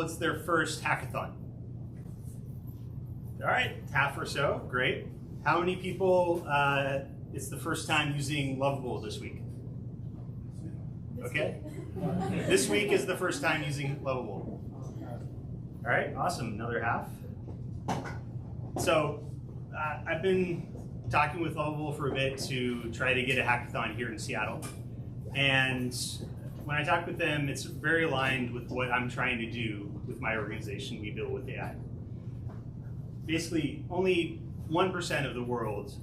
it's their first hackathon? All right, half or so, great. How many people, it's the first time using Lovable this week? Okay. This week is the first time using Lovable. All right, awesome, another half. So I've been talking with Lovable for a bit to try to get a hackathon here in Seattle. And when I talk with them, it's very aligned with what I'm trying to do with my organization, We Build with AI. Basically, only 1% of the world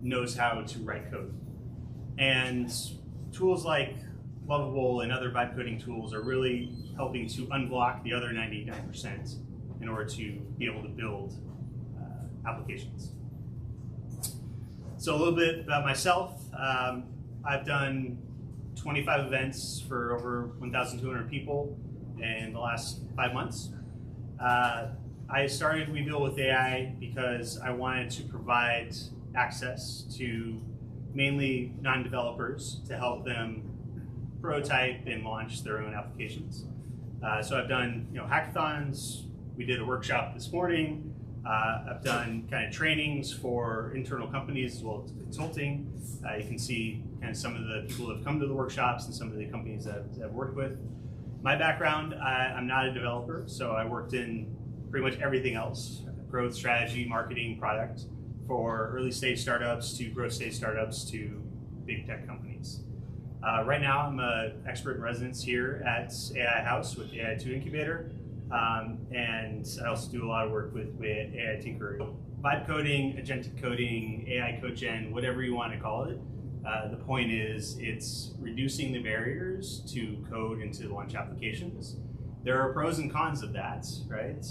knows how to write code. And tools like Lovable and other vibe coding tools are really helping to unblock the other 99% in order to be able to build applications. So a little bit about myself. I've done 25 events for over 1,200 people in the last 5 months. I started We Build with AI because I wanted to provide access to mainly non-developers to help them prototype and launch their own applications. So I've done hackathons. We did a workshop this morning. I've done kind of trainings for internal companies as well as consulting. You can see kind of some of the people who have come to the workshops and some of the companies that I've worked with. My background, I'm not a developer, so I worked in pretty much everything else: growth, strategy, marketing, product, for early stage startups to growth stage startups to big tech companies. Right now, I'm an expert in residence here at AI House with the AI2 Incubator. And I also do a lot of work with AI Tinker. Vibe coding, agentic coding, AI code gen, whatever you want to call it. The point is it's reducing the barriers to code and to launch applications. There are pros and cons of that, right?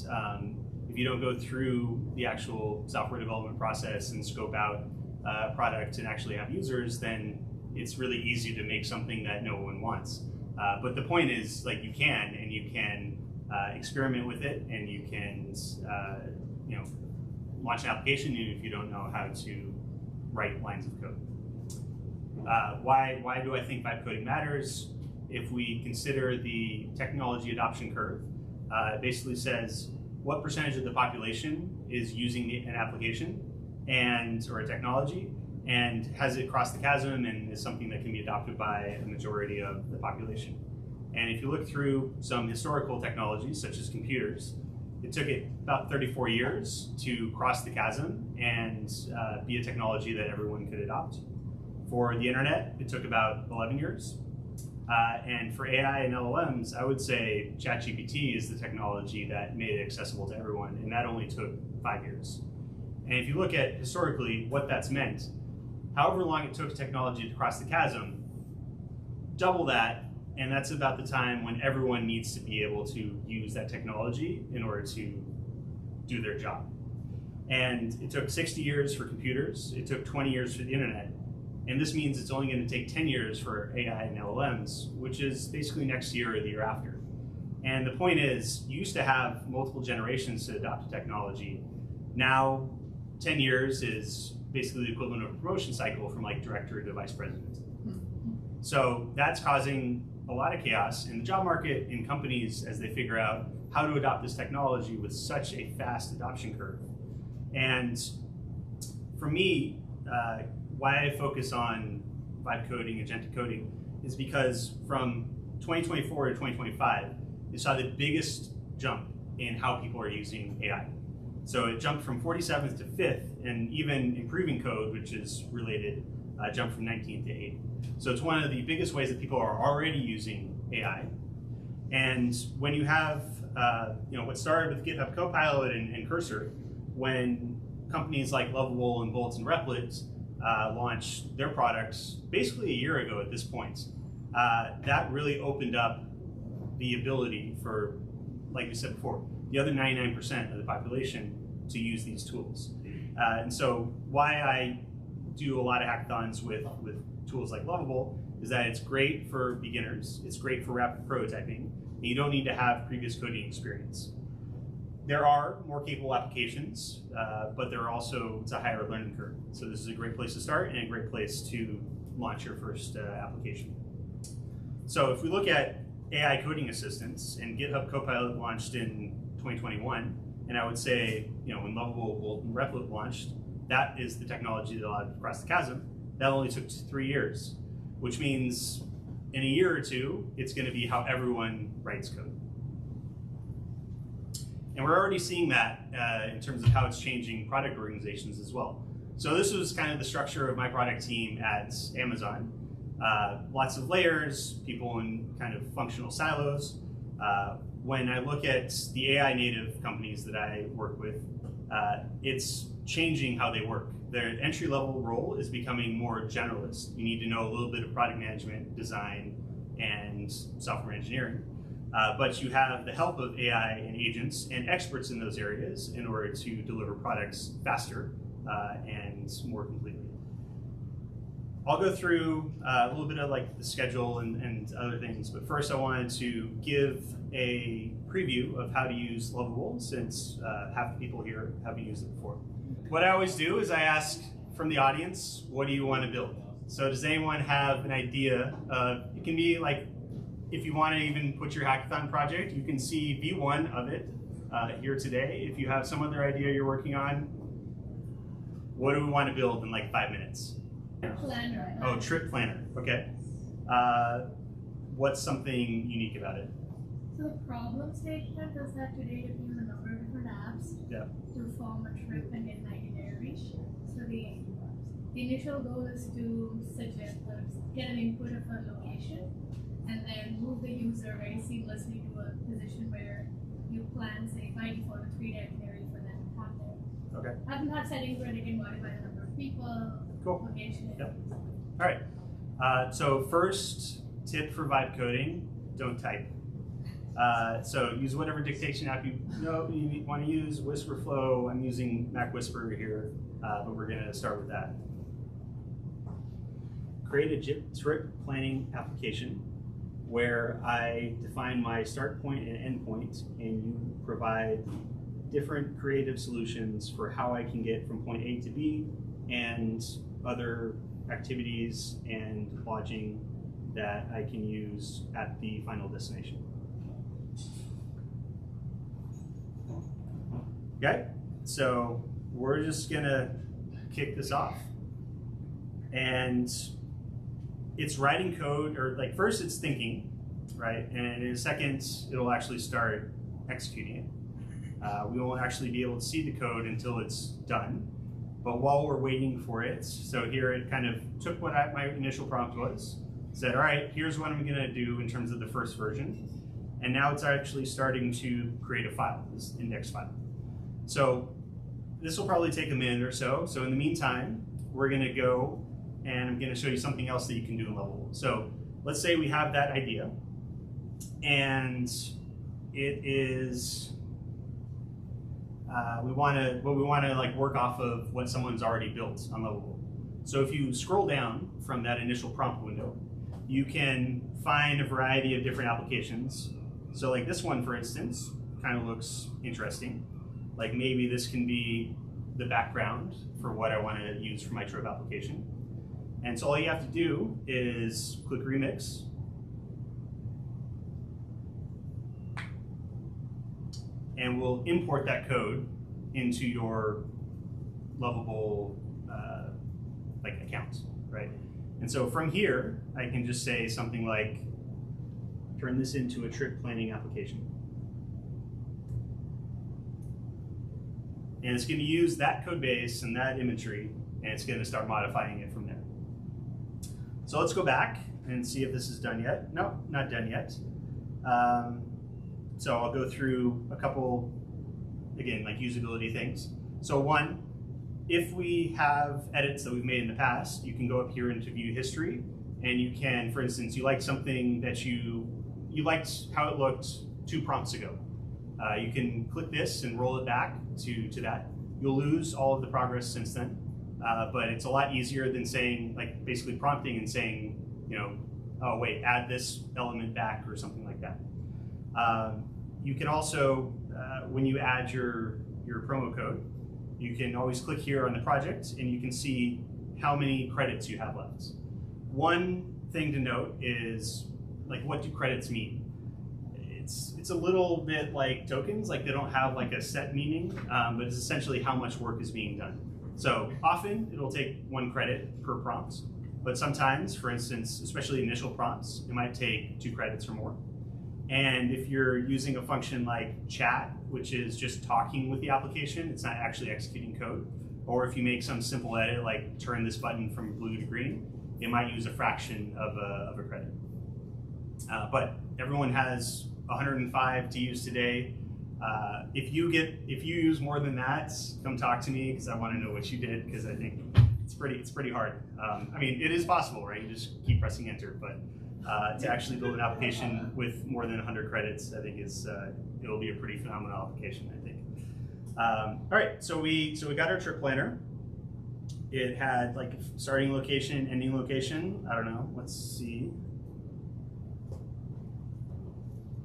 If you don't go through the actual software development process and scope out a product and actually have users, then it's really easy to make something that no one wants. But the point is, like, you can experiment with it, and you can launch an application even if you don't know how to write lines of code. Why do I think vibe coding matters? If we consider the technology adoption curve, it basically says what percentage of the population is using an application or a technology, and has it crossed the chasm and is something that can be adopted by a majority of the population. And if you look through some historical technologies, such as computers, it took it about 34 years to cross the chasm and be a technology that everyone could adopt. For the internet, it took about 11 years. And for AI and LLMs, I would say ChatGPT is the technology that made it accessible to everyone, and that only took 5 years. And if you look at historically what that's meant, however long it took technology to cross the chasm, double that, and that's about the time when everyone needs to be able to use that technology in order to do their job. And it took 60 years for computers, it took 20 years for the internet, and this means it's only going to take 10 years for AI and LLMs, which is basically next year or the year after. And the point is, you used to have multiple generations to adopt a technology. Now, 10 years is basically the equivalent of a promotion cycle from like director to vice president. So that's causing a lot of chaos in the job market, in companies, as they figure out how to adopt this technology with such a fast adoption curve. And for me, why I focus on vibe coding, agentic coding, is because from 2024 to 2025, you saw the biggest jump in how people are using AI. So it jumped from 47th to 5th, and even improving code, which is related, jumped from 19th to 8th. So it's one of the biggest ways that people are already using AI. And when you have, what started with GitHub Copilot and Cursor, when companies like Lovable and Bolt and Replit launched their products basically a year ago at this point, that really opened up the ability for, like we said before, the other 99% of the population to use these tools. And so why I do a lot of hackathons with tools like Lovable is that it's great for beginners, it's great for rapid prototyping, and you don't need to have previous coding experience. There are more capable applications, but there are also, it's a higher learning curve. So this is a great place to start and a great place to launch your first application. So if we look at AI coding assistants, and GitHub Copilot launched in 2021. And I would say, when Lovable and Replit launched, that is the technology that allowed to cross the chasm. That only took 3 years, which means in a year or two, it's going to be how everyone writes code. And we're already seeing that in terms of how it's changing product organizations as well. So this was kind of the structure of my product team at Amazon. Lots of layers, people in kind of functional silos. When I look at the AI native companies that I work with, it's changing how they work. Their entry-level role is becoming more generalist. You need to know a little bit of product management, design, and software engineering. But you have the help of AI and agents and experts in those areas in order to deliver products faster and more completely. I'll go through a little bit of like the schedule and other things, but first I wanted to give a preview of how to use Lovable, since half the people here haven't used it before. What I always do is I ask from the audience, what do you want to build? So does anyone have an idea? It can be like, if you want to even put your hackathon project, you can see V1 of it here today. If you have some other idea you're working on, what do we want to build in like 5 minutes? Planner. Oh, trip planner, okay. What's something unique about it? So the problem statement is that today you use a number of different apps to form a trip and get an itinerary. So the initial goal is to suggest, get an input of a location, and then move the user very seamlessly to a position where you plan, say, by default, a 3-day itinerary for them to have there. Okay. I can have settings where they can modify the number of people, location. Yep. All right. So first tip for vibe coding: don't type. So use whatever dictation app you want to use. Whisperflow. I'm using Mac Whisper here, but we're going to start with that. Create a trip planning application where I define my start point and end point, and you provide different creative solutions for how I can get from point A to B and other activities and lodging that I can use at the final destination. Okay, so we're just gonna kick this off. And it's writing code, or like first it's thinking, right? And in a second, it'll actually start executing it. We won't actually be able to see the code until it's done. But while we're waiting for it, so here it kind of took what my initial prompt was, said, all right, here's what I'm gonna do in terms of the first version. And now it's actually starting to create a file, this index file. So this will probably take a minute or so. So in the meantime, we're gonna go and I'm gonna show you something else that you can do in Lovable. So let's say we have that idea and it is, we wanna like work off of what someone's already built on Lovable. So if you scroll down from that initial prompt window, you can find a variety of different applications. So like this one, for instance, kind of looks interesting. Like maybe this can be the background for what I want to use for my trip application. And so all you have to do is click Remix. And we'll import that code into your Lovable like account, right? And so from here, I can just say something like, turn this into a trip planning application. And it's going to use that code base and that imagery, and it's going to start modifying it from there. So let's go back and see if this is done yet. No, not done yet. So I'll go through a couple, again, like usability things. So one, if we have edits that we've made in the past, you can go up here into view history, and you can, for instance, you liked something that you liked how it looked 2 prompts ago. You can click this and roll it back to that. You'll lose all of the progress since then, but it's a lot easier than saying, like basically prompting and saying, oh wait, add this element back or something like that. You can also, when you add your promo code, you can always click here on the project and you can see how many credits you have left. One thing to note is, like, what do credits mean? it's a little bit like tokens, like they don't have like a set meaning, but it's essentially how much work is being done. So often it'll take 1 credit per prompt, but sometimes, for instance, especially initial prompts, it might take 2 credits or more. And if you're using a function like chat, which is just talking with the application, it's not actually executing code, or if you make some simple edit like turn this button from blue to green, it might use a fraction of a credit. But everyone has 105 to use today. If you use more than that, come talk to me because I want to know what you did, because I think it's pretty hard. I mean, it is possible, right? You just keep pressing enter, but to actually build an application with more than 100 credits, I think it'll be a pretty phenomenal application, I think. All right, so we got our trip planner. It had like starting location, ending location. I don't know. Let's see.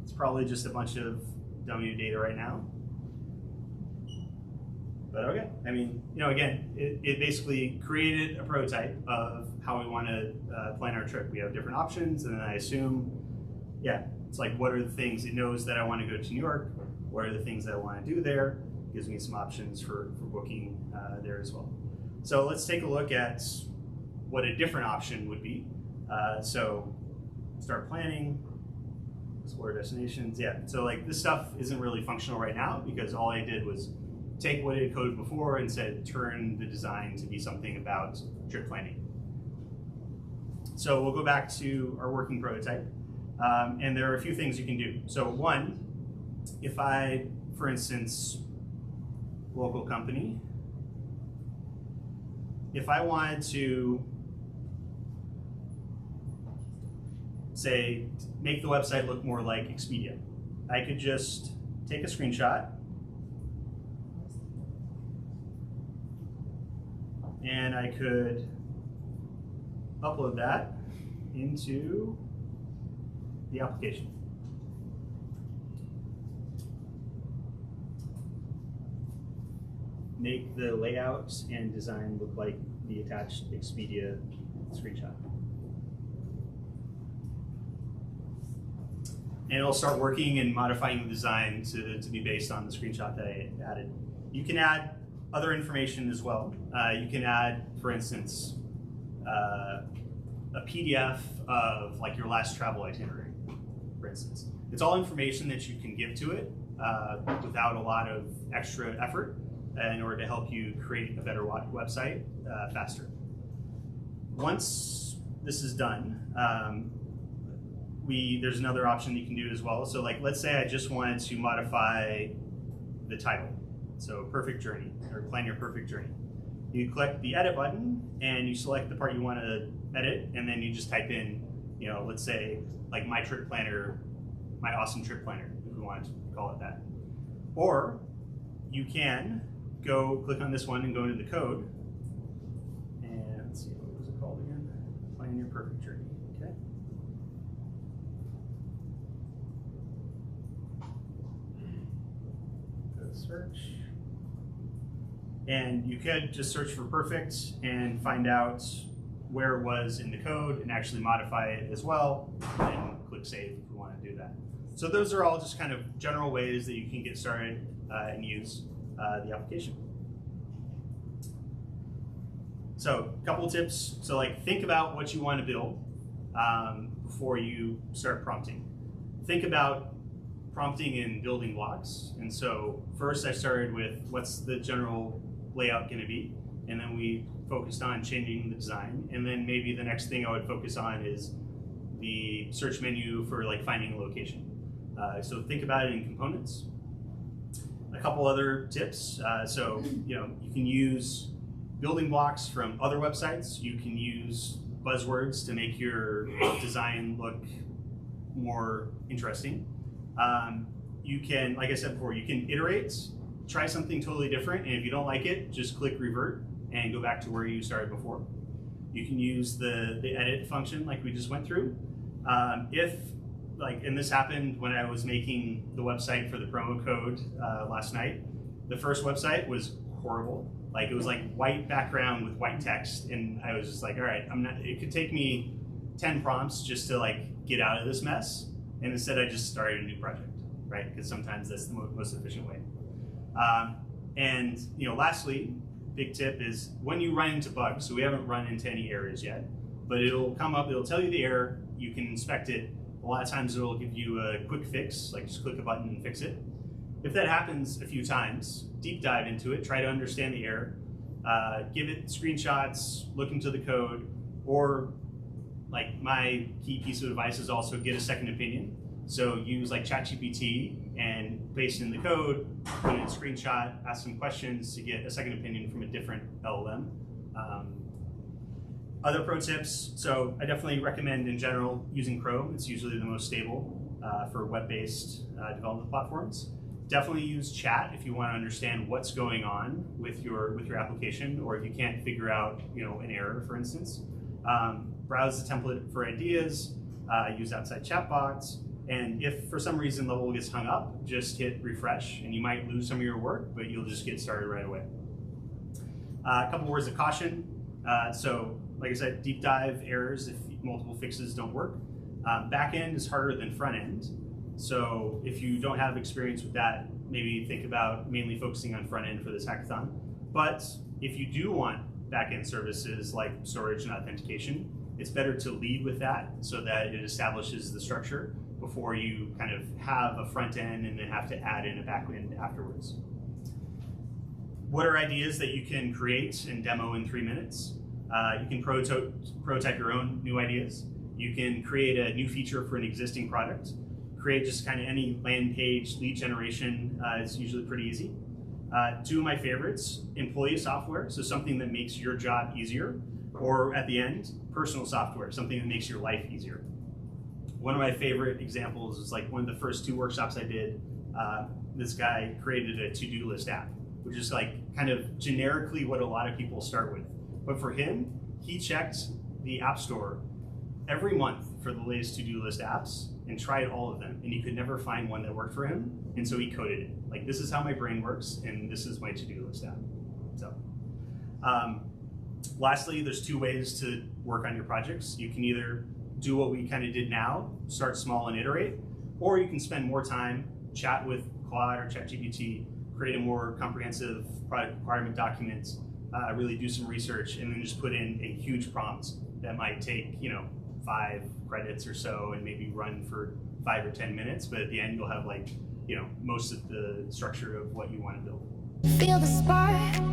It's probably just a bunch of dummy data right now. But okay, I mean, again, it basically created a prototype of how we want to plan our trip. We have different options, and then I assume, yeah, it's like, what are the things it knows that I want to go to New York? What are the things that I want to do there? Gives me some options for booking there as well. So let's take a look at what a different option would be. So start planning, explore destinations. Yeah, so like this stuff isn't really functional right now because all I did was take what it had coded before and said turn the design to be something about trip planning. So we'll go back to our working prototype, and there are a few things you can do. So one, if I, for instance, local company, if I wanted to say make the website look more like Expedia, I could just take a screenshot and I could upload that into the application. Make the layout and design look like the attached Expedia screenshot. And it'll start working and modifying the design to be based on the screenshot that I added. You can add other information as well. You can add, for instance, a PDF of like your last travel itinerary, for instance. It's all information that you can give to it without a lot of extra effort in order to help you create a better website faster. Once this is done, there's another option you can do as well. So like, let's say I just wanted to modify the title. So perfect journey, or plan your perfect journey. You click the edit button and you select the part you want to edit, and then you just type in, let's say like my trip planner, my awesome trip planner, if we wanted to call it that. Or you can go click on this one and go into the code, and let's see, what was it called again? Plan your perfect journey, okay. Go to search. And you could just search for perfect and find out where it was in the code and actually modify it as well, and click save if you want to do that. So those are all just kind of general ways that you can get started and use the application. So a couple of tips. So like, think about what you want to build before you start prompting. Think about prompting in building blocks. And so first I started with what's the general layout going to be, and then we focused on changing the design, and then maybe the next thing I would focus on is the search menu for like finding a location. So think about it in components. A couple other tips. So you can use building blocks from other websites. You can use buzzwords to make your design look more interesting. You can, like I said before, you can iterate, try something totally different, and if you don't like it, just click revert and go back to where you started before. You can use the edit function like we just went through. And this happened when I was making the website for the promo code last night. The first website was horrible. Like, it was like white background with white text, and I was just like, all right, it could take me 10 prompts just to like get out of this mess, and instead I just started a new project. right? Because sometimes that's the most efficient way. And lastly, big tip is when you run into bugs, so we haven't run into any errors yet, but it'll come up, it'll tell you the error, you can inspect it. A lot of times it'll give you a quick fix, like just click a button and fix it. If that happens a few times, deep dive into it, try to understand the error, give it screenshots, look into the code, or like my key piece of advice is also get a second opinion. So use like ChatGPT and paste in the code, put in a screenshot, ask some questions to get a second opinion from a different LLM. Other pro tips, so I definitely recommend in general using Chrome. It's usually the most stable for web-based development platforms. Definitely use chat if you want to understand what's going on with your application, or if you can't figure out an error, for instance. Browse the template for ideas, use outside chatbots, and if for some reason Lovable gets hung up, just hit refresh, and you might lose some of your work, but you'll just get started right away. A couple words of caution. So, like I said, deep dive errors if multiple fixes don't work. Back end is harder than front end. So if you don't have experience with that, maybe think about mainly focusing on front end for this hackathon. But if you do want back-end services like storage and authentication, it's better to lead with that so that it establishes the structure before you kind of have a front end and then have to add in a back end afterwards. What are ideas that you can create and demo in 3 minutes? You can prototype your own new ideas. You can create a new feature for an existing product. Create just kind of any landing page, lead generation is usually pretty easy. Two of my favorites, employee software, so something that makes your job easier, or at the end, personal software, something that makes your life easier. One of my favorite examples is like one of the first 2 workshops I did, this guy created a to-do list app, which is like kind of generically what a lot of people start with. But for him, he checked the App Store every month for the latest to-do list apps and tried all of them, and he could never find one that worked for him, and so he coded it. Like, this is how my brain works, and this is my to-do list app. So, lastly, there's 2 ways to work on your projects. You can either do what we kind of did now, start small and iterate, or you can spend more time, chat with Claude or ChatGPT, create a more comprehensive product requirement document, really do some research, and then just put in a huge prompt that might take 5 credits or so and maybe run for 5 or 10 minutes, but at the end you'll have like most of the structure of what you want to build. Feel the spark.